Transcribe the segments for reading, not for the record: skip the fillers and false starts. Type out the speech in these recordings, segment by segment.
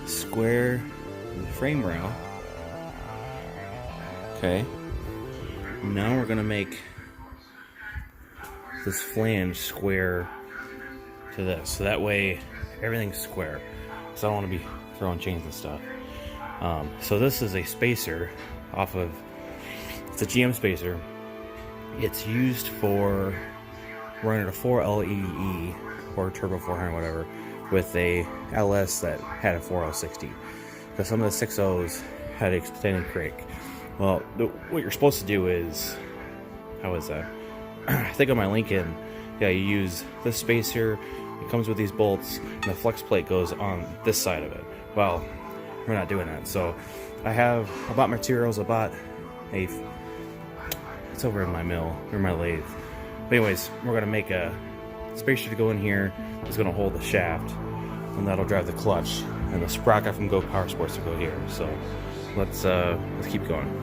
Square the frame rail. Okay. Now we're gonna make this flange square to this, so that way everything's square. So I don't want to be throwing chains and stuff. So this is a spacer off of, it's a GM spacer. It's used for running a 4LEE or Turbo 400, whatever, with a LS that had a 4060, because some of the 6.0s had extended crank. Well, what you're supposed to do is, how is that? I think on my Lincoln, yeah, you use this spacer. It comes with these bolts, and the flex plate goes on this side of it. Well, we're not doing that. So I bought materials. I bought it's over in my mill, or my lathe. But anyways, we're gonna make a spacer to go in here. It's gonna hold the shaft, and that'll drive the clutch, and the sprocket from Go Power Sports to go here. So let's keep going.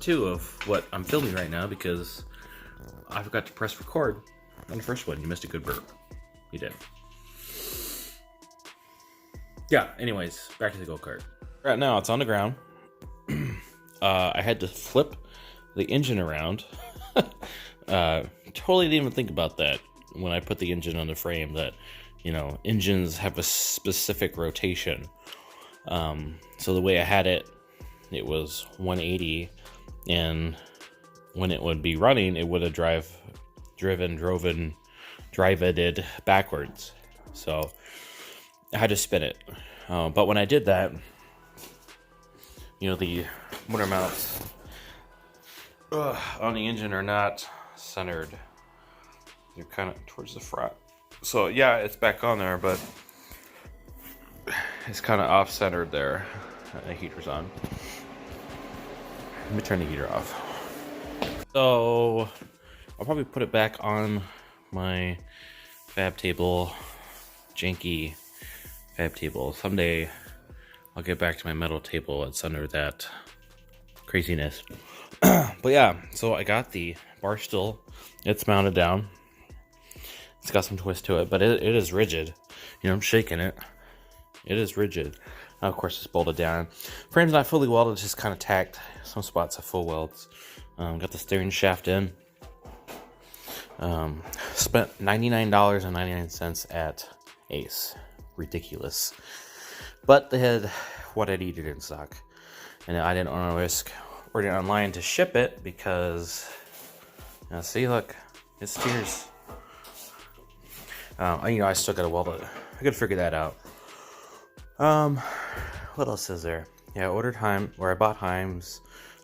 2 of what I'm filming right now because I forgot to press record on the first one. You missed a good burp. You did. Yeah, anyways, back to the go-kart. Right now, it's on the ground. I had to flip the engine around. Totally didn't even think about that when I put the engine on the frame, that, you know, engines have a specific rotation. So the way I had it, it was 180, and when it would be running, it would have driven it backwards. So I had to spin it. But when I did that, you know, the motor mounts on the engine are not centered. They're kind of towards the front. So yeah, it's back on there, but it's kind of off-centered there. The heater's on. Let me turn the heater off. So I'll probably put it back on my fab table, janky fab table. Someday I'll get back to my metal table that's under that craziness. But yeah, so I got the bar stool. It's mounted down. It's got some twist to it, but it is rigid. You know, I'm shaking it. It is rigid. Of course, it's bolted down. Frame's not fully welded, it's just kind of tacked. Some spots have full welds. Got the steering shaft in. Spent $99.99 at Ace. Ridiculous. But they had what I needed in stock. And I didn't want to risk ordering online to ship it because, now see, look, it steers. You know, I still gotta weld it. I could figure that out. What else is there? Yeah, I ordered I bought Heims,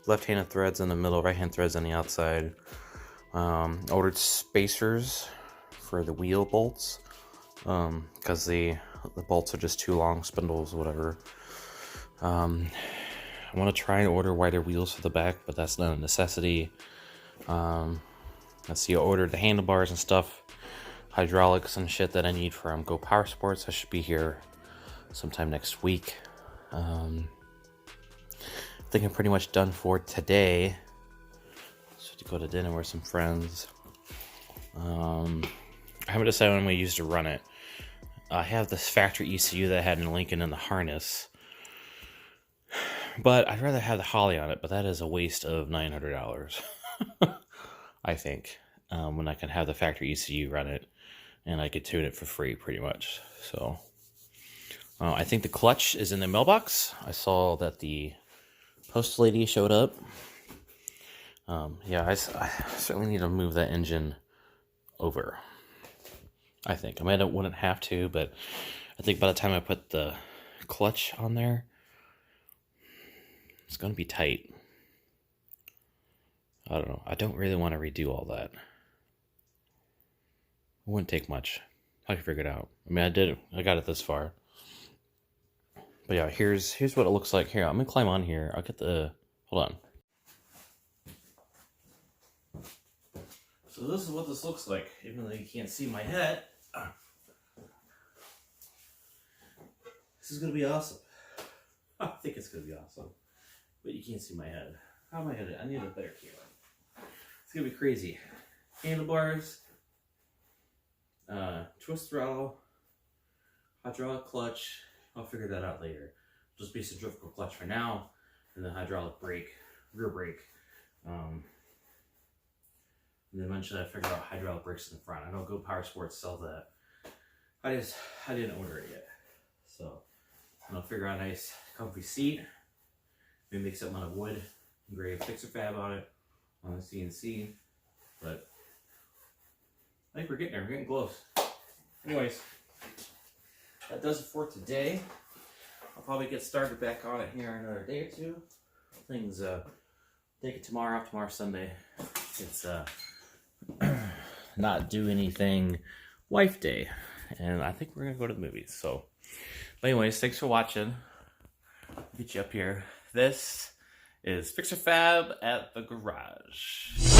left-handed threads in the middle, right-hand threads on the outside. Ordered spacers for the wheel bolts, because the bolts are just too long, spindles, whatever. I want to try and order wider wheels for the back, but that's not a necessity. Let's see, I ordered the handlebars and stuff, hydraulics and shit that I need from Go Power Sports. I should be here sometime next week. I think I'm pretty much done for today. Should go to dinner with some friends. I haven't decided when I'm going to use to run it. I have this factory ECU that I had in Lincoln in the harness, but I'd rather have the Holly on it, but that is a waste of $900. I think, when I can have the factory ECU run it, and I could tune it for free pretty much. So I think the clutch is in the mailbox. I saw that the post lady showed up. Yeah, I certainly need to move that engine over. I think. I wouldn't have to, but I think by the time I put the clutch on there, it's going to be tight. I don't know. I don't really want to redo all that. It wouldn't take much. I could figure it out. I mean, I did. I got it this far. But yeah, here's what it looks like. Here, I'm going to climb on here. I'll get the... Hold on. So this is what this looks like, even though you can't see my head. This is going to be awesome. I think it's going to be awesome. But you can't see my head. How am I headed? I need a better camera. It's going to be crazy. Handlebars. Twist throttle. Hydraulic clutch. I'll figure that out later. Just be centrifugal clutch for now. And then hydraulic brake. Rear brake. And then eventually I figure out hydraulic brakes in the front. I know Go Power Sports sells that. I didn't order it yet. So I'm gonna figure out a nice comfy seat. Maybe make something out of wood. Engrave fixer fab on it. On the CNC. But I think we're getting there. We're getting close. Anyways, that does it for today. I'll probably get started back on it here in another day or two. Things take it tomorrow. Tomorrow's Sunday. It's not do anything wife day, and I think we're gonna go to the movies. So, but anyways, thanks for watching. Get you up here. This is Fixer Fab at the garage.